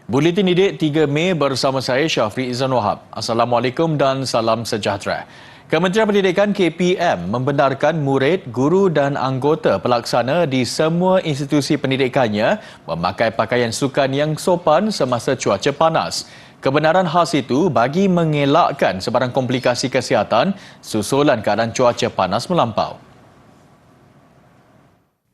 Buletin Didik 3 Mei bersama saya Syafri Izzan Wahab. Assalamualaikum dan salam sejahtera. Kementerian Pendidikan KPM membenarkan murid, guru dan anggota pelaksana di semua institusi pendidikannya memakai pakaian sukan yang sopan semasa cuaca panas. Kebenaran khas itu bagi mengelakkan sebarang komplikasi kesihatan susulan keadaan cuaca panas melampau.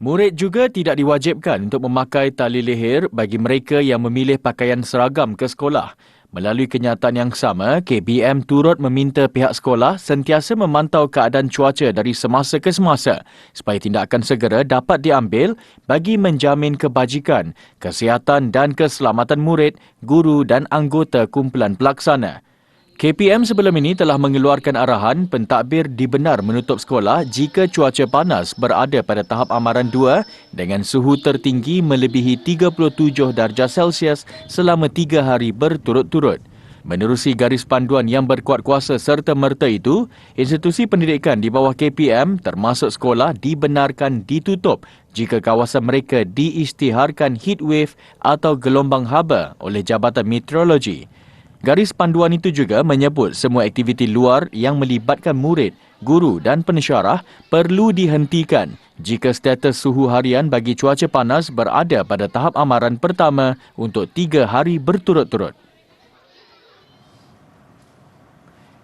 Murid juga tidak diwajibkan untuk memakai tali leher bagi mereka yang memilih pakaian seragam ke sekolah. Melalui kenyataan yang sama, KPM turut meminta pihak sekolah sentiasa memantau keadaan cuaca dari semasa ke semasa supaya tindakan segera dapat diambil bagi menjamin kebajikan, kesihatan dan keselamatan murid, guru dan anggota kumpulan pelaksana. KPM sebelum ini telah mengeluarkan arahan pentadbir dibenar menutup sekolah jika cuaca panas berada pada tahap amaran 2 dengan suhu tertinggi melebihi 37 darjah Celsius selama 3 hari berturut-turut. Menerusi garis panduan yang berkuat kuasa serta merta itu, institusi pendidikan di bawah KPM termasuk sekolah dibenarkan ditutup jika kawasan mereka diisytiharkan heatwave atau gelombang haba oleh Jabatan Meteorologi. Garis panduan itu juga menyebut semua aktiviti luar yang melibatkan murid, guru dan pensyarah perlu dihentikan jika status suhu harian bagi cuaca panas berada pada tahap amaran pertama untuk 3 hari berturut-turut.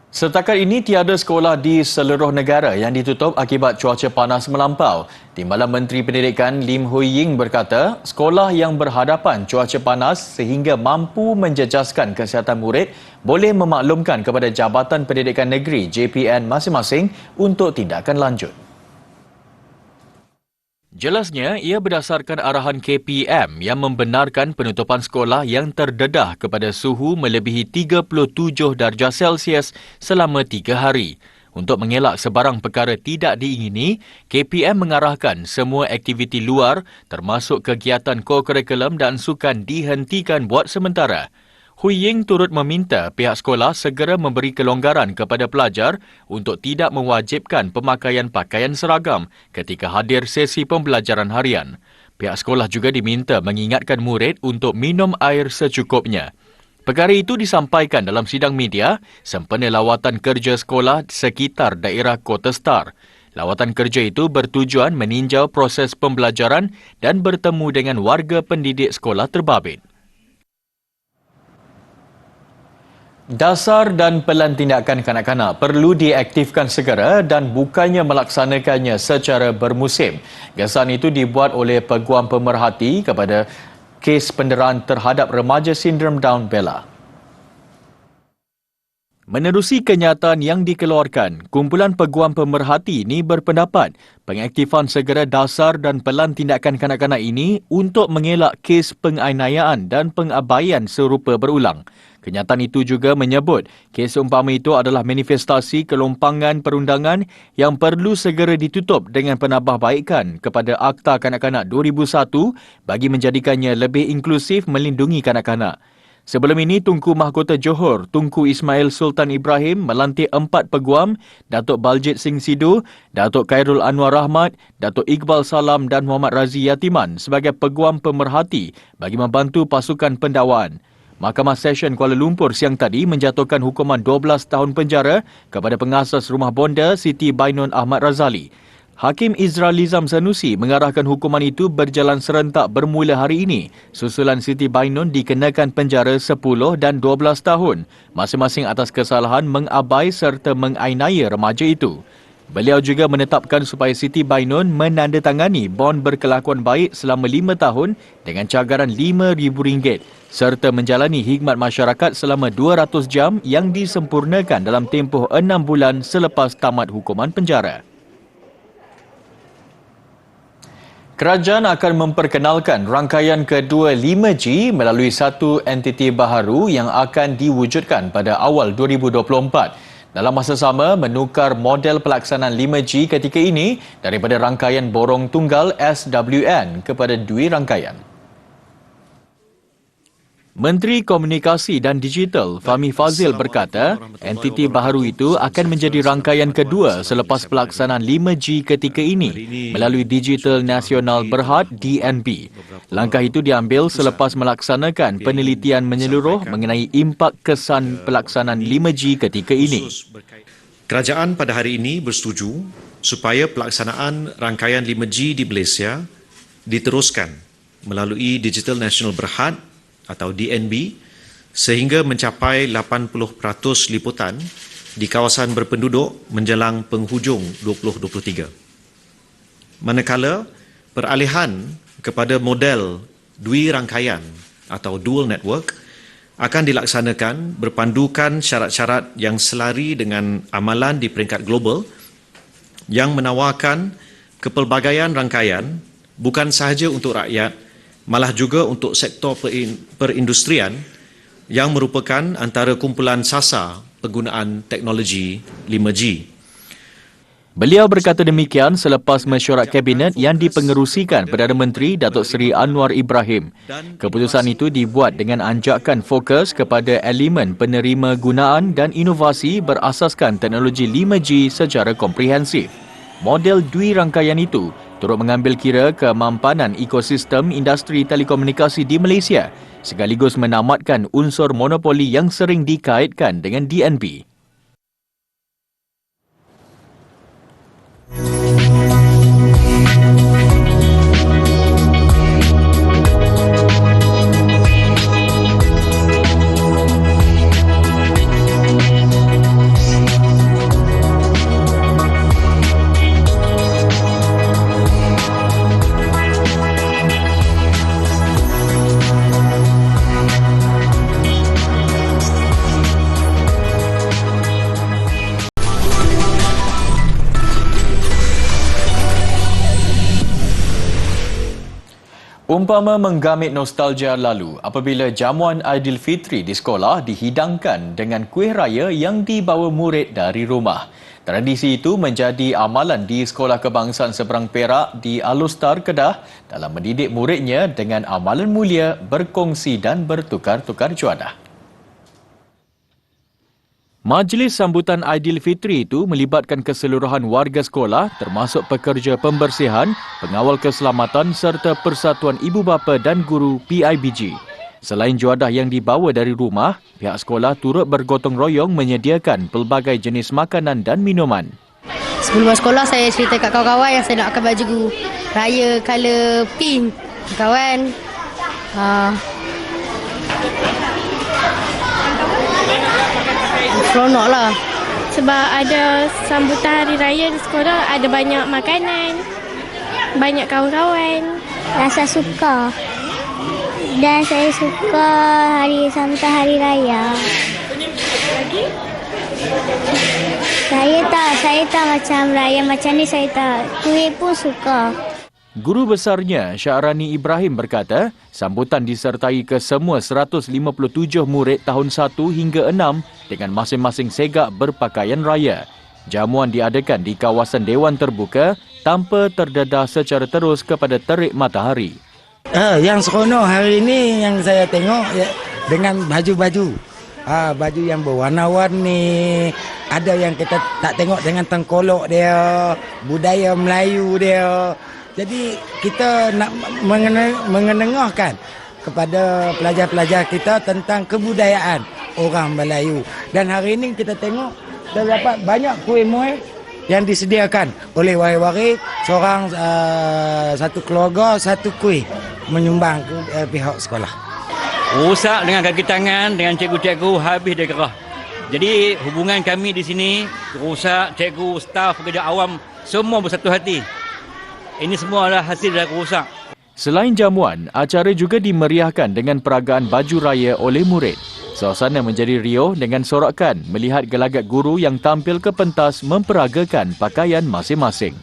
Setakat ini, tiada sekolah di seluruh negara yang ditutup akibat cuaca panas melampau. Timbalan Menteri Pendidikan Lim Hui Ying berkata, sekolah yang berhadapan cuaca panas sehingga mampu menjejaskan kesihatan murid boleh memaklumkan kepada Jabatan Pendidikan Negeri JPN masing-masing untuk tindakan lanjut. Jelasnya, ia berdasarkan arahan KPM yang membenarkan penutupan sekolah yang terdedah kepada suhu melebihi 37 darjah Celsius selama 3 hari. Untuk mengelak sebarang perkara tidak diingini, KPM mengarahkan semua aktiviti luar termasuk kegiatan ko-kurikulum dan sukan dihentikan buat sementara. Hui Ying turut meminta pihak sekolah segera memberi kelonggaran kepada pelajar untuk tidak mewajibkan pemakaian pakaian seragam ketika hadir sesi pembelajaran harian. Pihak sekolah juga diminta mengingatkan murid untuk minum air secukupnya. Perkara itu disampaikan dalam sidang media sempena lawatan kerja sekolah sekitar daerah Kota Star. Lawatan kerja itu bertujuan meninjau proses pembelajaran dan bertemu dengan warga pendidik sekolah terbabit. Dasar dan pelan tindakan kanak-kanak perlu diaktifkan segera dan bukannya melaksanakannya secara bermusim. Gasan itu dibuat oleh Peguam Pemerhati kepada kes penderaan terhadap remaja sindrom Down Bella. Menerusi kenyataan yang dikeluarkan, kumpulan Peguam Pemerhati ini berpendapat pengaktifan segera dasar dan pelan tindakan kanak-kanak ini untuk mengelak kes penganiayaan dan pengabaian serupa berulang. Kenyataan itu juga menyebut kes umpama itu adalah manifestasi kelompangan perundangan yang perlu segera ditutup dengan penambahbaikan kepada Akta Kanak-Kanak 2001 bagi menjadikannya lebih inklusif melindungi kanak-kanak. Sebelum ini, Tunku Mahkota Johor, Tunku Ismail Sultan Ibrahim melantik 4 peguam, Datuk Baljit Singh Sidhu, Datuk Khairul Anwar Rahmat, Datuk Iqbal Salam dan Muhammad Razi Yatiman sebagai peguam pemerhati bagi membantu pasukan pendakwaan. Mahkamah Session Kuala Lumpur siang tadi menjatuhkan hukuman 12 tahun penjara kepada pengasas rumah bonda Siti Bainun Ahmad Razali. Hakim Izralizam Sanusi mengarahkan hukuman itu berjalan serentak bermula hari ini. Susulan Siti Bainun dikenakan penjara 10 dan 12 tahun, masing-masing atas kesalahan mengabai serta menganiaya remaja itu. Beliau juga menetapkan supaya Siti Bainun menandatangani bon berkelakuan baik selama 5 tahun dengan cagaran RM5,000 serta menjalani khidmat masyarakat selama 200 jam yang disempurnakan dalam tempoh 6 bulan selepas tamat hukuman penjara. Kerajaan akan memperkenalkan rangkaian kedua 5G melalui satu entiti baharu yang akan diwujudkan pada awal 2024. Dalam masa sama, menukar model pelaksanaan 5G ketika ini daripada rangkaian borong tunggal SWN kepada dua rangkaian. Menteri Komunikasi dan Digital Fahmi Fadzil berkata, entiti baharu itu akan menjadi rangkaian kedua selepas pelaksanaan 5G ketika ini melalui Digital Nasional Berhad DNB. Langkah itu diambil selepas melaksanakan penelitian menyeluruh mengenai impak kesan pelaksanaan 5G ketika ini. Kerajaan pada hari ini bersetuju supaya pelaksanaan rangkaian 5G di Malaysia diteruskan melalui Digital Nasional Berhad atau DNB sehingga mencapai 80% liputan di kawasan berpenduduk menjelang penghujung 2023. Manakala peralihan kepada model dui rangkaian atau dual network akan dilaksanakan berpandukan syarat-syarat yang selari dengan amalan di peringkat global yang menawarkan kepelbagaian rangkaian bukan sahaja untuk rakyat malah juga untuk sektor perindustrian yang merupakan antara kumpulan sasar penggunaan teknologi 5G. Beliau berkata demikian selepas mesyuarat Kabinet yang dipengerusikan Perdana Menteri Datuk Seri Anwar Ibrahim. Keputusan itu dibuat dengan anjakan fokus kepada elemen penerima gunaan dan inovasi berasaskan teknologi 5G secara komprehensif. Model dui rangkaian itu turut mengambil kira kemampanan ekosistem industri telekomunikasi di Malaysia sekaligus menamatkan unsur monopoli yang sering dikaitkan dengan DNB. Umpama menggamit nostalgia lalu apabila jamuan Aidilfitri di sekolah dihidangkan dengan kuih raya yang dibawa murid dari rumah. Tradisi itu menjadi amalan di Sekolah Kebangsaan Seberang Perak di Alustar, Kedah dalam mendidik muridnya dengan amalan mulia, berkongsi dan bertukar-tukar juadah. Majlis sambutan Aidilfitri itu melibatkan keseluruhan warga sekolah termasuk pekerja pembersihan, pengawal keselamatan serta Persatuan Ibu Bapa dan Guru PIBG. Selain juadah yang dibawa dari rumah, pihak sekolah turut bergotong royong menyediakan pelbagai jenis makanan dan minuman. Sebelum sekolah saya cerita kat kawan-kawan yang saya nak pakai baju raya colour pink. Kawan seronok lah. Sebab ada sambutan hari raya di sekolah, ada banyak makanan, banyak kawan-kawan. Rasa suka. Dan saya suka sambutan hari raya. Saya tak macam raya macam ni, saya tak. Kuih pun suka. Guru besarnya Syahrani Ibrahim berkata, sambutan disertai ke semua 157 murid tahun 1 hingga 6 dengan masing-masing segak berpakaian raya. Jamuan diadakan di kawasan Dewan Terbuka tanpa terdedah secara terus kepada terik matahari. Yang seronok hari ini yang saya tengok dengan baju-baju. Baju yang berwarna-warni. Ada yang kita tak tengok dengan tengkolok dia, budaya Melayu dia. Jadi kita nak mengenengahkan kepada pelajar-pelajar kita tentang kebudayaan orang Melayu. Dan hari ini kita tengok terdapat banyak kuih-muih yang disediakan oleh waris-waris, seorang satu keluarga, satu kuih menyumbang ke pihak sekolah. Rusak dengan kaki tangan, dengan cikgu-cikgu habis dia gerah. Jadi hubungan kami di sini rusak, cikgu, staf, pekerja awam semua bersatu hati. Ini semua adalah hasil dari rusak. Selain jamuan, acara juga dimeriahkan dengan peragaan baju raya oleh murid. Suasana menjadi riuh dengan sorakan melihat gelagat guru yang tampil ke pentas memperagakan pakaian masing-masing.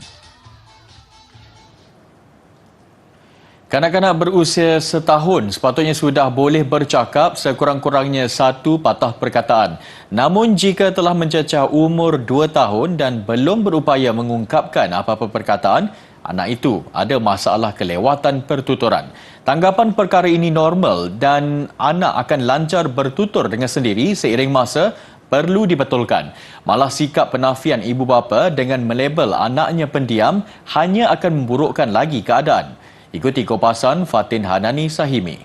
Kanak-kanak berusia setahun sepatutnya sudah boleh bercakap sekurang-kurangnya satu patah perkataan. Namun jika telah mencecah umur 2 tahun dan belum berupaya mengungkapkan apa-apa perkataan, anak itu ada masalah kelewatan pertuturan. Tanggapan perkara ini normal dan anak akan lancar bertutur dengan sendiri seiring masa perlu dibetulkan. Malah sikap penafian ibu bapa dengan melabel anaknya pendiam hanya akan memburukkan lagi keadaan. Ikuti kupasan Fatin Hanani Sahimi.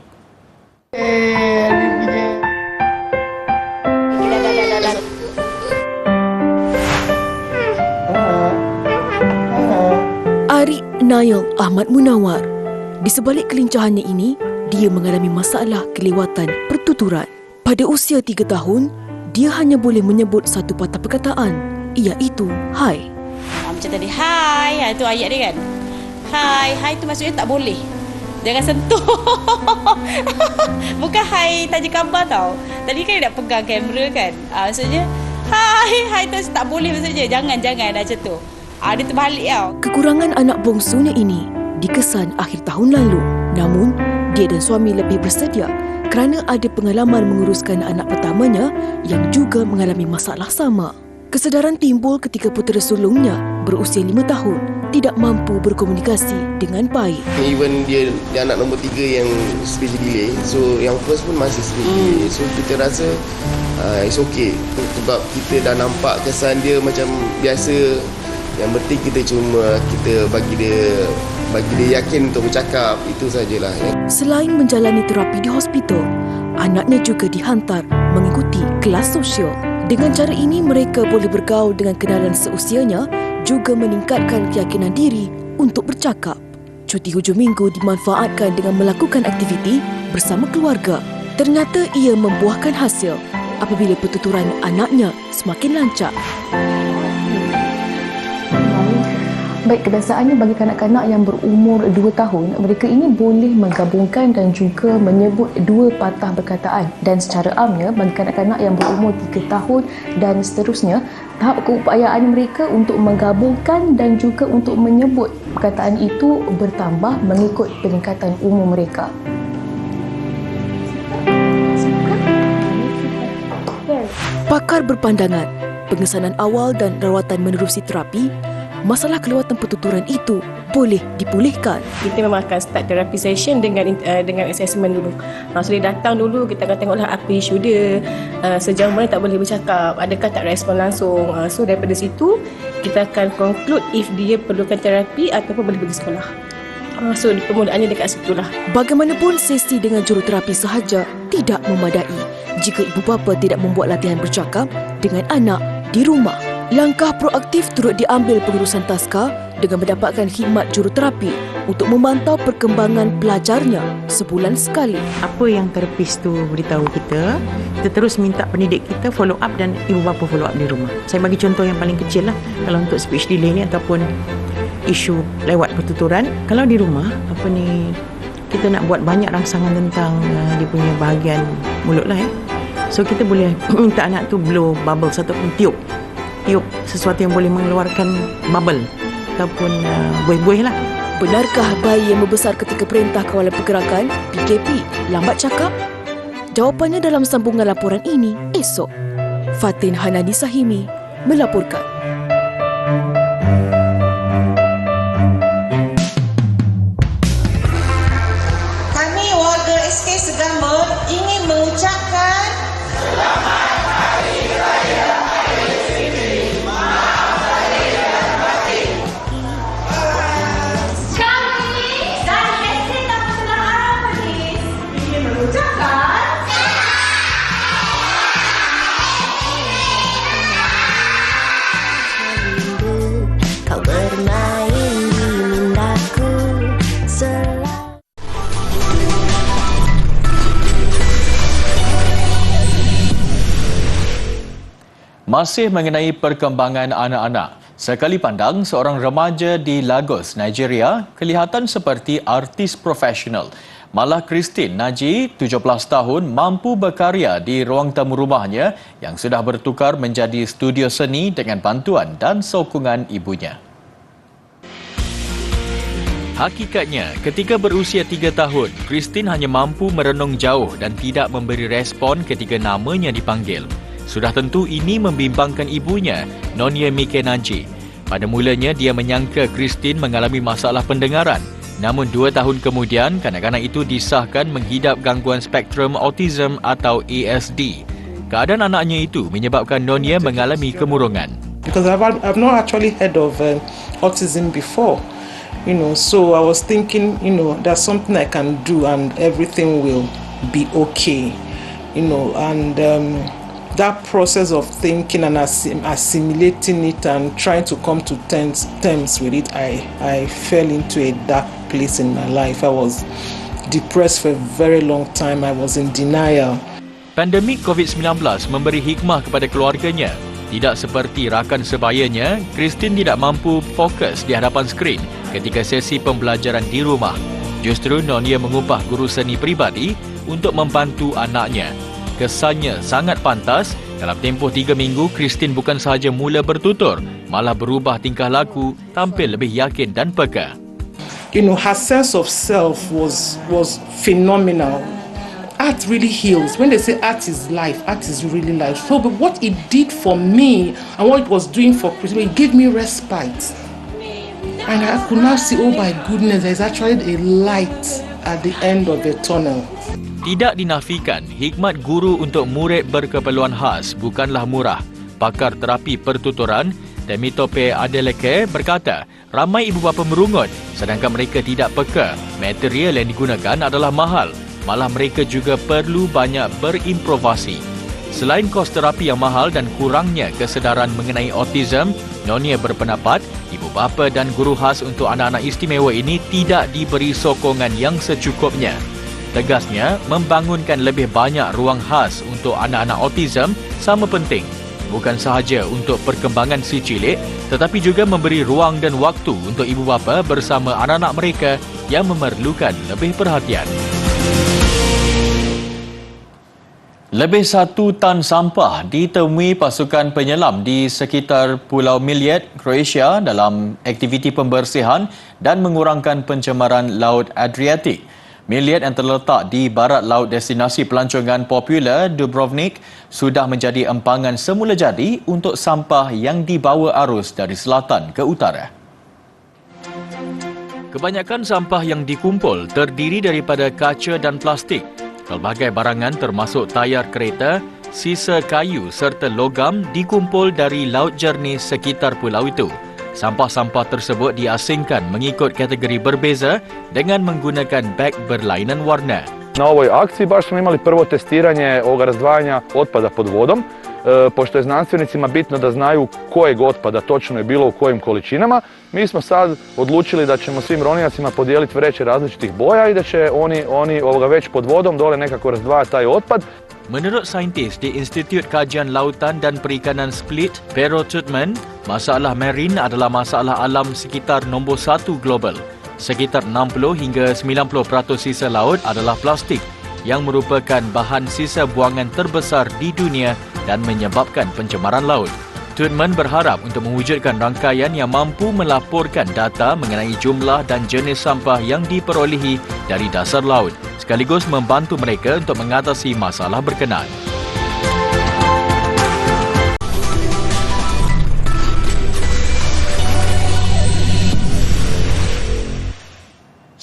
Arik Nail Ahmad Munawar. Di sebalik kelincahannya ini, dia mengalami masalah kelewatan pertuturan. Pada usia 3 tahun, dia hanya boleh menyebut satu patah perkataan, iaitu hai. Macam tadi, hai. Itu ayat dia kan. Hai tu maksudnya tak boleh. Jangan sentuh. Bukan hai tanya khabar tau. Tadi kan dia nak pegang kamera kan. Maksudnya, hai tu tak boleh maksudnya. Jangan macam tu. Dia terbalik tau. Kekurangan anak bongsunya ini dikesan akhir tahun lalu. Namun, dia dan suami lebih bersedia kerana ada pengalaman menguruskan anak pertamanya yang juga mengalami masalah sama. Kesedaran timbul ketika putera sulungnya berusia 5 tahun tidak mampu berkomunikasi dengan baik. Even dia anak nombor 3 yang speech delay, so yang first pun masih speech delay. So kita rasa it's okay sebab kita dah nampak kesan dia macam biasa. Yang penting kita bagi dia yakin untuk bercakap, itu sajalah. Selain menjalani terapi di hospital, anaknya juga dihantar mengikuti kelas sosial. Dengan cara ini mereka boleh bergaul dengan kenalan seusianya, juga meningkatkan keyakinan diri untuk bercakap. Cuti hujung minggu dimanfaatkan dengan melakukan aktiviti bersama keluarga. Ternyata ia membuahkan hasil apabila pertuturan anaknya semakin lancar. Baik, kebiasaannya bagi kanak-kanak yang berumur 2 tahun, mereka ini boleh menggabungkan dan juga menyebut 2 patah perkataan. Dan secara amnya, bagi kanak-kanak yang berumur 3 tahun dan seterusnya, tahap keupayaan mereka untuk menggabungkan dan juga untuk menyebut perkataan itu bertambah mengikut peningkatan umur mereka. Pakar berpandangan, pengesanan awal dan rawatan menerusi terapi, masalah kelewatan pertuturan itu boleh dipulihkan. Kita memang akan start therapy session dengan assessment dulu. So dia datang dulu, kita akan tengoklah apa isu dia, sejauh mana tak boleh bercakap, adakah tak respon langsung. So daripada situ, kita akan conclude if dia perlukan terapi ataupun boleh pergi sekolah. So permulaannya dekat situlah. Bagaimanapun sesi dengan juruterapi sahaja tidak memadai jika ibu bapa tidak membuat latihan bercakap dengan anak di rumah. Langkah proaktif turut diambil pengurusan taska dengan mendapatkan khidmat juruterapi untuk memantau perkembangan pelajarnya sebulan sekali. Apa yang terapis tu beritahu kita terus minta pendidik kita follow up dan ibu bapa follow up di rumah. Saya bagi contoh yang paling kecil lah, kalau untuk speech delay ni ataupun isu lewat pertuturan, kalau di rumah kita nak buat banyak rangsangan tentang dia punya bahagian mulut lah So kita boleh minta anak tu blow bubbles ataupun tiup sesuatu yang boleh mengeluarkan bubble ataupun buih-buih lah. Benarkah bayi yang membesar ketika Perintah Kawalan Pergerakan PKP lambat cakap? Jawapannya dalam sambungan laporan ini esok. Fatin Hanani Sahimi melaporkan. Kami warga SK Segambut ingin mengucapkan Selamat Hari Raya Aidilfitri. Maaf lahir dan batin. Kami dari SK Taman Arah Manis ingin mengucapkan kau bermain di mindaku selalu. Masih mengenai perkembangan anak-anak. Sekali pandang, seorang remaja di Lagos, Nigeria, kelihatan seperti artis profesional. Malah Christine Naji, 17 tahun, mampu berkarya di ruang tamu rumahnya yang sudah bertukar menjadi studio seni dengan bantuan dan sokongan ibunya. Hakikatnya, ketika berusia 3 tahun, Christine hanya mampu merenung jauh dan tidak memberi respon ketika namanya dipanggil. Sudah tentu ini membimbangkan ibunya, Nonya Mike Naji. Pada mulanya dia menyangka Christine mengalami masalah pendengaran. Namun 2 tahun kemudian, kanak-kanak itu disahkan menghidap gangguan spektrum autism atau ASD. Keadaan anaknya itu menyebabkan Nonya mengalami kemurungan. Because I've not actually heard of autism before, so I was thinking, there's something I can do and everything will be okay, and that process of thinking and assimilating it and trying to come to terms with it, I fell into a dark place in my life. I was depressed for a very long time. I was in denial. Pandemik COVID-19 memberi hikmah kepada keluarganya. Tidak seperti rakan sebayanya, Christine tidak mampu fokus di hadapan skrin ketika sesi pembelajaran di rumah. Justru Nonya mengupah guru seni peribadi untuk membantu anaknya. Kesannya sangat pantas. Dalam tempoh 3 minggu, Christine bukan sahaja mula bertutur, malah berubah tingkah laku, tampil lebih yakin dan peka. Her sense of self was phenomenal. Art really heals. When they say art is life, art is really life. So but what it did for me and what it was doing for Christine, it gave me respite. And I could now see, oh my goodness, there's actually a light at the end of the tunnel. Tidak dinafikan, hikmat guru untuk murid berkeperluan khas bukanlah murah. Pakar terapi pertuturan, Temitope Adeleke berkata, ramai ibu bapa merungut sedangkan mereka tidak peka. Material yang digunakan adalah mahal. Malah mereka juga perlu banyak berimprovisasi. Selain kos terapi yang mahal dan kurangnya kesedaran mengenai autism, Nonya berpendapat ibu bapa dan guru khas untuk anak-anak istimewa ini tidak diberi sokongan yang secukupnya. Tegasnya, membangunkan lebih banyak ruang khas untuk anak-anak autism sama penting. Bukan sahaja untuk perkembangan si cilik, tetapi juga memberi ruang dan waktu untuk ibu bapa bersama anak-anak mereka yang memerlukan lebih perhatian. Lebih 1 tan sampah ditemui pasukan penyelam di sekitar Pulau Miljet, Croatia dalam aktiviti pembersihan dan mengurangkan pencemaran Laut Adriatik. Miljet yang terletak di barat laut destinasi pelancongan popular Dubrovnik sudah menjadi empangan semula jadi untuk sampah yang dibawa arus dari selatan ke utara. Kebanyakan sampah yang dikumpul terdiri daripada kaca dan plastik. Pelbagai barangan termasuk tayar kereta, sisa kayu serta logam dikumpul dari laut jernih sekitar pulau itu. Sampah-sampah tersebut diasingkan mengikut kategori berbeza dengan menggunakan beg berlainan warna. Na ovoj akciji baš smo imali prvo testiranje ovoga razdvajanja otpada pod vodom, pošto je znanstvenicima bitno da znaju kojeg otpada točno je bilo u kojim količinama. Mi smo sad odlučili da ćemo svim ronijacima podijeliti vreće različitih boja i da će oni već pod vodom dole nekako razdvajati taj otpad. Menurut saintis di Institut Kajian Lautan dan Perikanan Split, Pero Tutman, masalah marin adalah masalah alam sekitar nombor 1 global. Sekitar 60 hingga 90% sisa laut adalah plastik yang merupakan bahan sisa buangan terbesar di dunia dan menyebabkan pencemaran laut. Tutman berharap untuk mewujudkan rangkaian yang mampu melaporkan data mengenai jumlah dan jenis sampah yang diperolehi dari dasar laut, sekaligus membantu mereka untuk mengatasi masalah berkenaan.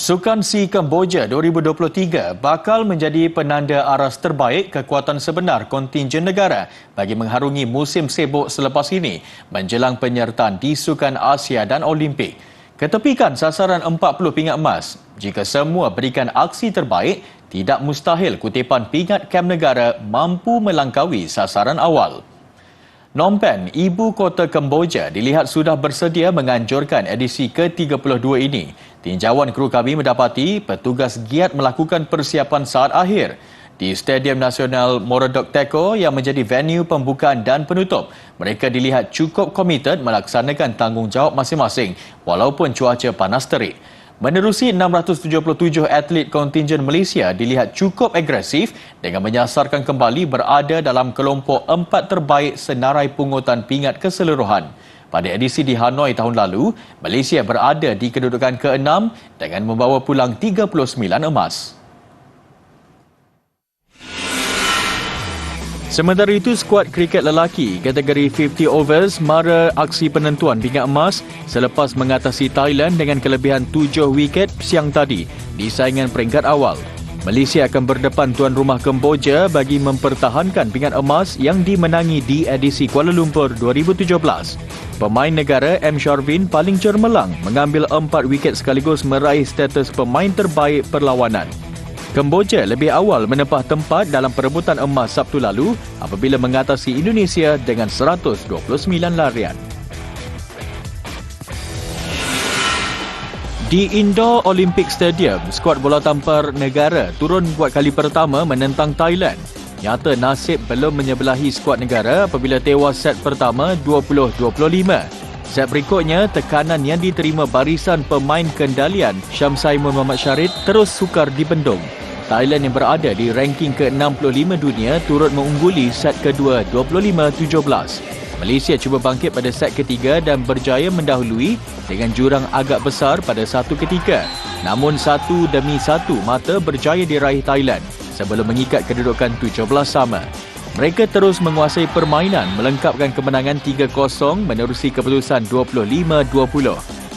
Sukan SEA Kamboja 2023 bakal menjadi penanda aras terbaik kekuatan sebenar kontingen negara bagi mengharungi musim sibuk selepas ini menjelang penyertaan di Sukan Asia dan Olimpik. Ketepikan sasaran 40 pingat emas. Jika semua berikan aksi terbaik, tidak mustahil kutipan pingat kem negara mampu melangkaui sasaran awal. Phnom Penh, ibu kota Kemboja, dilihat sudah bersedia menganjurkan edisi ke-32 ini. Tinjauan kru kami mendapati petugas giat melakukan persiapan saat akhir. Di Stadium Nasional Morodok Teko yang menjadi venue pembukaan dan penutup, mereka dilihat cukup komited melaksanakan tanggungjawab masing-masing walaupun cuaca panas terik. Menerusi 677 atlet kontingen Malaysia dilihat cukup agresif dengan menyasarkan kembali berada dalam kelompok 4 terbaik senarai pungutan pingat keseluruhan. Pada edisi di Hanoi tahun lalu, Malaysia berada di kedudukan ke-6 dengan membawa pulang 39 emas. Sementara itu, skuad kriket lelaki kategori 50 overs mara aksi penentuan pingat emas selepas mengatasi Thailand dengan kelebihan 7 wiket siang tadi di saingan peringkat awal. Malaysia akan berdepan tuan rumah Kemboja bagi mempertahankan pingat emas yang dimenangi di edisi Kuala Lumpur 2017. Pemain negara M. Sharvin paling cermelang mengambil 4 wiket sekaligus meraih status pemain terbaik perlawanan. Kemboja lebih awal menempah tempat dalam perebutan emas Sabtu lalu apabila mengatasi Indonesia dengan 129 larian. Di Indoor Olympic Stadium, skuad bola tampar negara turun buat kali pertama menentang Thailand. Nyata nasib belum menyebelahi skuad negara apabila tewas set pertama 20-25. Set berikutnya, tekanan yang diterima barisan pemain kendalian Syamsaimun Muhammad Syarid terus sukar dibendung. Thailand yang berada di ranking ke-65 dunia turut mengungguli set kedua 25-17. Malaysia cuba bangkit pada set ketiga dan berjaya mendahului dengan jurang agak besar pada satu ketika. Namun satu demi satu mata berjaya diraih Thailand sebelum mengikat kedudukan 17 sama. Mereka terus menguasai permainan melengkapkan kemenangan 3-0 menerusi keputusan 25-20.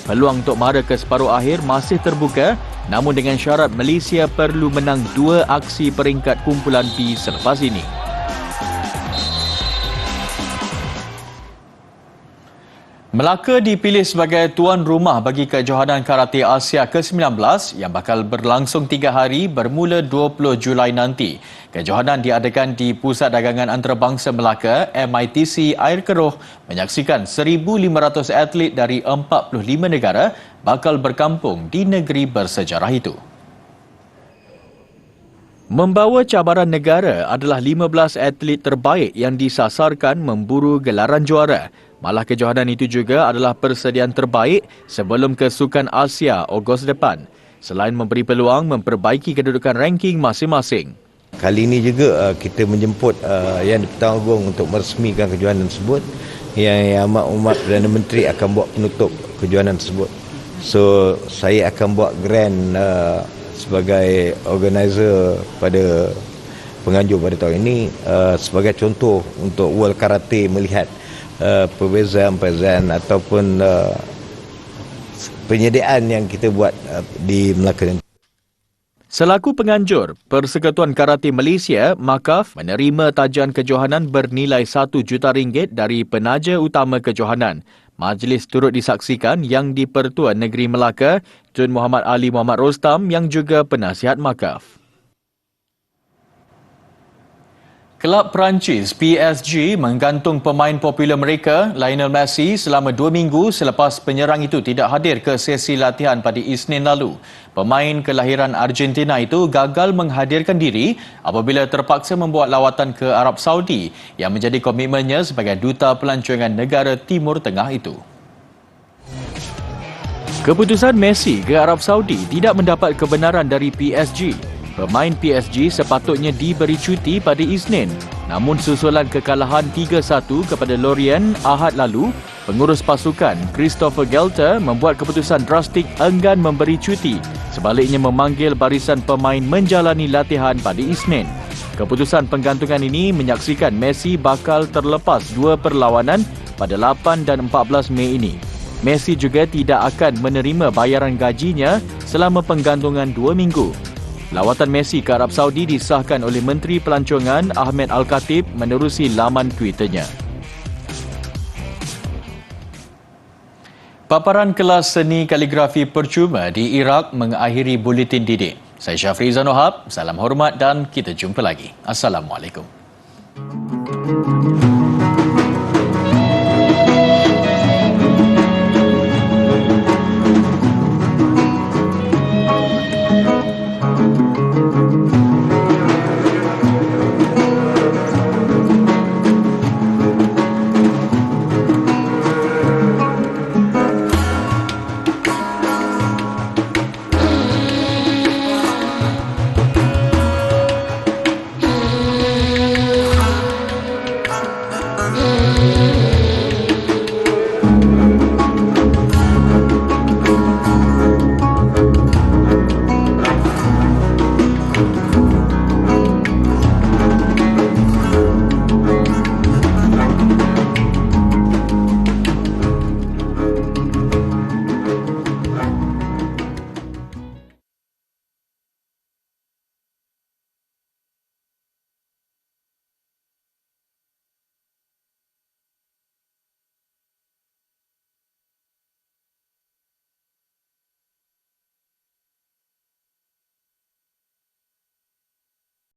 Peluang untuk mara ke separuh akhir masih terbuka, namun dengan syarat Malaysia perlu menang 2 aksi peringkat kumpulan B selepas ini. Melaka dipilih sebagai tuan rumah bagi kejohanan Karate Asia ke-19 yang bakal berlangsung 3 hari bermula 20 Julai nanti. Kejohanan diadakan di Pusat Dagangan Antarabangsa Melaka, MITC Air Keroh, menyaksikan 1,500 atlet dari 45 negara bakal berkampung di negeri bersejarah itu. Membawa cabaran negara adalah 15 atlet terbaik yang disasarkan memburu gelaran juara. Malah kejohanan itu juga adalah persediaan terbaik sebelum Kesukan Asia Ogos depan, selain memberi peluang memperbaiki kedudukan ranking masing-masing. Kali ini juga kita menjemput Yang di-Pertanggung untuk meresmikan kejohanan tersebut. Yang Amat Umar Perdana Menteri akan buat penutup kejohanan tersebut. So saya akan buat grand sebagai organizer pada penganjur pada tahun ini sebagai contoh untuk World Karate melihat perbezaan ataupun penyediaan yang kita buat di Melaka. Selaku penganjur, Persekutuan Karate Malaysia, MAKAF, menerima tajian kejohanan bernilai RM1 juta dari penaja utama kejohanan. Majlis turut disaksikan Yang di-Pertuan Negeri Melaka, Tun Muhammad Ali Muhammad Rostam yang juga penasihat MAKAF. Kelab Perancis PSG menggantung pemain popular mereka Lionel Messi selama 2 minggu selepas penyerang itu tidak hadir ke sesi latihan pada Isnin lalu. Pemain kelahiran Argentina itu gagal menghadirkan diri apabila terpaksa membuat lawatan ke Arab Saudi yang menjadi komitmennya sebagai duta pelancongan negara Timur Tengah itu. Keputusan Messi ke Arab Saudi tidak mendapat kebenaran dari PSG. Pemain PSG sepatutnya diberi cuti pada Isnin. Namun susulan kekalahan 3-1 kepada Lorient Ahad lalu, pengurus pasukan Christopher Gelter membuat keputusan drastik enggan memberi cuti. Sebaliknya memanggil barisan pemain menjalani latihan pada Isnin. Keputusan penggantungan ini menyaksikan Messi bakal terlepas 2 perlawanan pada 8 dan 14 Mei ini. Messi juga tidak akan menerima bayaran gajinya selama penggantungan 2 minggu. Lawatan Messi ke Arab Saudi disahkan oleh Menteri Pelancongan Ahmed Al-Khatib menerusi laman Twitternya. Paparan kelas seni kaligrafi percuma di Iraq mengakhiri buletin didik. Saya Syafri Zanohab, salam hormat dan kita jumpa lagi. Assalamualaikum.